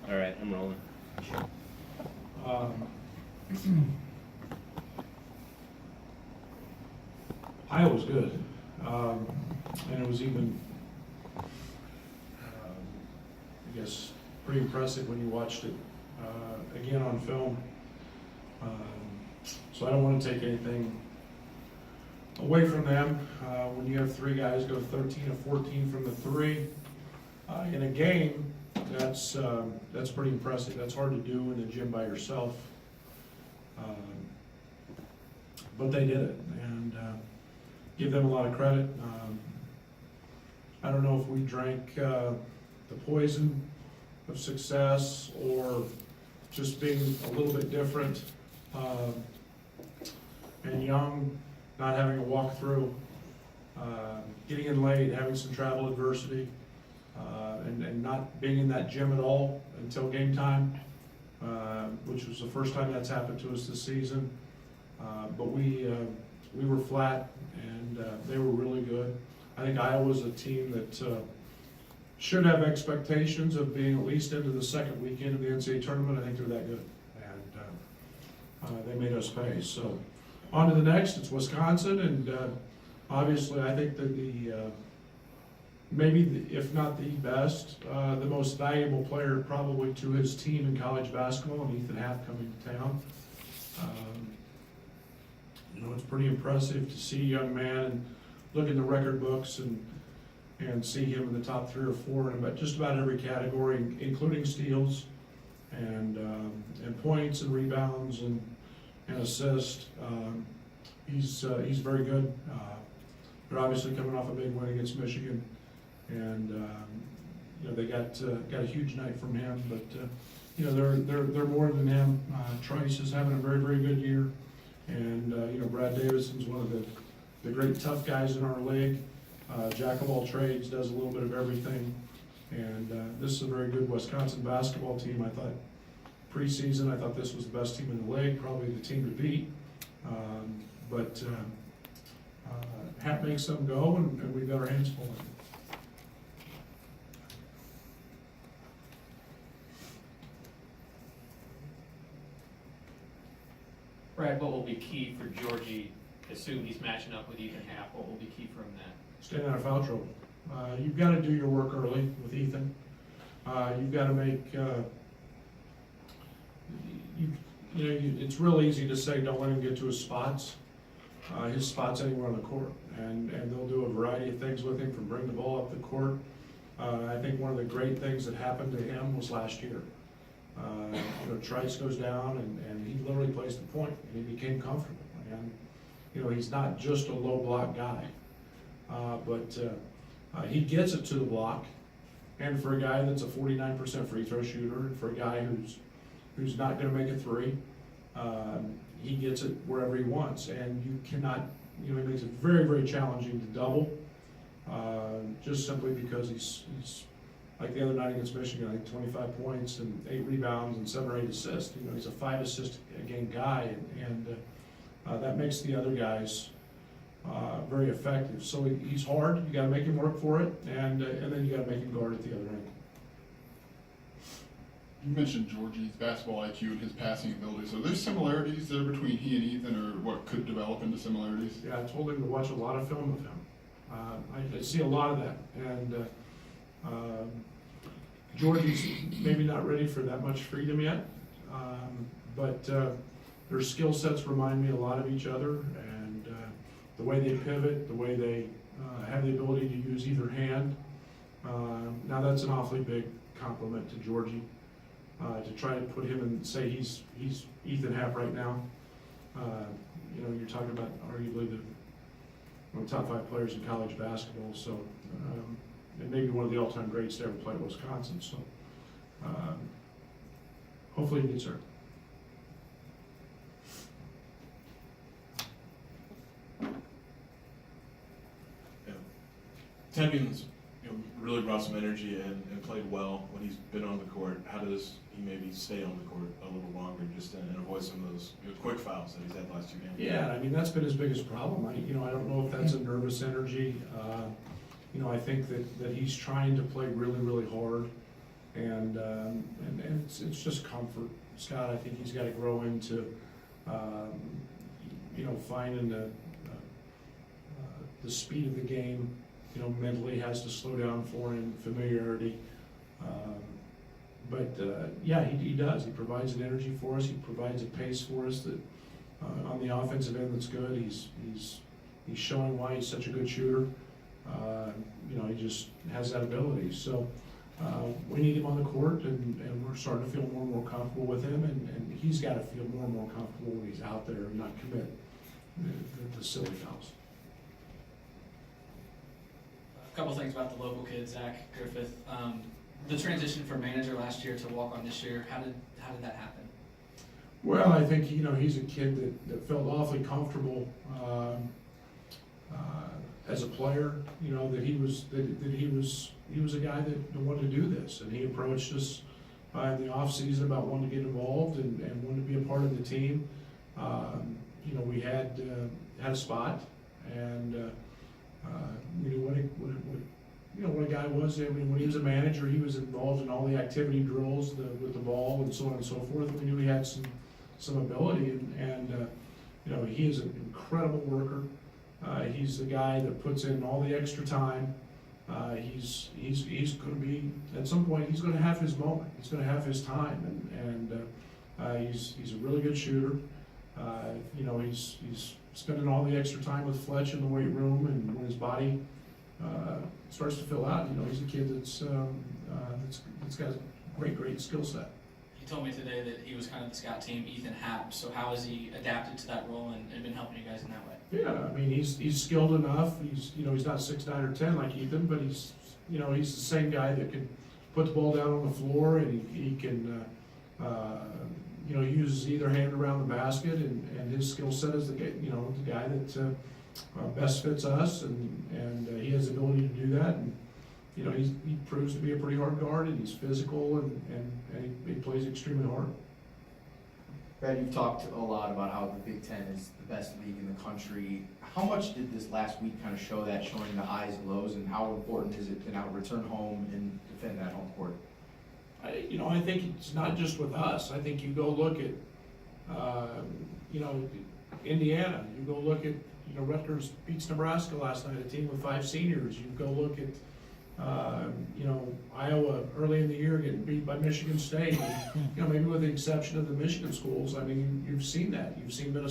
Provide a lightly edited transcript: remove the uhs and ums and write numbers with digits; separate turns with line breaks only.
All right, I'm rolling.
Iowa's good, and it was even, I guess, pretty impressive when you watched it again on film. So I don't want to take anything away from them. When you have three guys go 13 of 14 from the three in a game, that's pretty impressive. That's hard to do in the gym by yourself. But they did it, and give them a lot of credit. I don't know if we drank the poison of success or just being a little bit different and young, not having a walkthrough, getting in late, having some travel adversity, and not being in that gym at all until game time, which was the first time that's happened to us this season. But we were flat, and they were really good. I think Iowa's a team that should have expectations of being at least into the second weekend of the NCAA tournament. I think they're that good, and they made us pay. So on to the next. It's Wisconsin, and obviously I think that if not the best, the most valuable player probably to his team in college basketball, and Ethan Happ coming to town. It's pretty impressive to see a young man and look in the record books and see him in the top 3 or 4 in just about every category, including steals and points and rebounds and assists. He's very good. They're obviously coming off a big win against Michigan, and they got a huge night from him. But they're more than him. Trice is having a very, very good year. And Brad Davidson's one of the great tough guys in our league. Jack of all trades, does a little bit of everything. And this is a very good Wisconsin basketball team. I thought preseason, I thought this was the best team in the league, probably the team to beat. But Happ makes them go, and we've got our hands full.
Brad, what will be key for Georgie? Assume he's matching up with Ethan Happ. What will be key for him then?
Staying out of foul trouble. You've got to do your work early with Ethan. You've got to make. It's real easy to say don't let him get to his spots. His spots anywhere on the court, and they'll do a variety of things with him, from bring the ball up the court. I think one of the great things that happened to him was last year. Trice goes down, and he literally plays the point, and he became comfortable. And he's not just a low block guy, but he gets it to the block. And for a guy that's a 49% free throw shooter, and for a guy who's not going to make a three, he gets it wherever he wants. And you cannot, he makes it very, very challenging to double, just simply because he's like the other night against Michigan, I think 25 points and 8 rebounds and 7 or 8 assists. He's a 5 assist a game guy, and that makes the other guys very effective. So he's hard. You got to make him work for it, and then you got to make him guard at the other end.
You mentioned Georgie's basketball IQ and his passing ability. So there's similarities there between he and Ethan, or what could develop into similarities?
Yeah, I told him to watch a lot of film of him. I see a lot of that, and Georgie's maybe not ready for that much freedom yet, but their skill sets remind me a lot of each other, and the way they pivot, the way they have the ability to use either hand. Now that's an awfully big compliment to Georgie, to try to put him and say he's Ethan Happ right now. You're talking about arguably one of the top 5 players in college basketball, so and maybe one of the all-time greats to ever play at Wisconsin. So hopefully he gets there.
Tevye's really brought some energy and played well when he's been on the court. How does he maybe stay on the court a little longer just and avoid some of those quick fouls that he's had the last 2 games?
Yeah, I mean, that's been his biggest problem. I don't know if that's a nervous energy. I think that he's trying to play really, really hard, and and it's just comfort. Scott, I think he's got to grow into, finding the speed of the game. Mentally has to slow down for him, familiarity. Yeah, he does. He provides an energy for us. He provides a pace for us that on the offensive end that's good. He's showing why he's such a good shooter. He just has that ability. So we need him on the court, and we're starting to feel more and more comfortable with him, and he's got to feel more and more comfortable when he's out there and not commit the silly fouls.
A couple things about the local kid, Zach Griffith. The transition from manager last year to walk on this year, how did that happen?
Well, I think he's a kid that felt awfully comfortable as a player. That he was a guy that wanted to do this, and he approached us in the off season about wanting to get involved and wanted to be a part of the team. We had a spot, and we knew what a guy was. I mean, when he was a manager, he was involved in all the activity drills with the ball and so on and so forth. We knew he had some ability, and he is an incredible worker. He's the guy that puts in all the extra time. He's going to be, at some point, he's going to have his moment. He's going to have his time, and he's a really good shooter. He's spending all the extra time with Fletch in the weight room, and when his body starts to fill out, he's a kid that's got a great skill set.
He told me today that he was kind of the scout team, Ethan Happ. So how has he adapted to that role and been helping you guys in that way?
Yeah, I mean, he's skilled enough. He's not 6'9" or 10 like Ethan, but he's the same guy that can put the ball down on the floor, and he can uses either hand around the basket, and his skill set is the guy that best fits us, and he has the ability to do that. And he proves to be a pretty hard guard, and he's physical, and he plays extremely hard.
Brad, you've talked a lot about how the Big Ten is the best league in the country. How much did this last week kind of show that, showing the highs and lows, and how important is it to now return home and defend that home court?
I think it's not just with us. I think you go look at, Indiana. You go look at, Rutgers beats Nebraska last night, a team with 5 seniors. You go look at, Iowa early in the year getting beat by Michigan State. And, maybe with the exception of the Michigan schools, I mean, you've seen that. You've seen Minnesota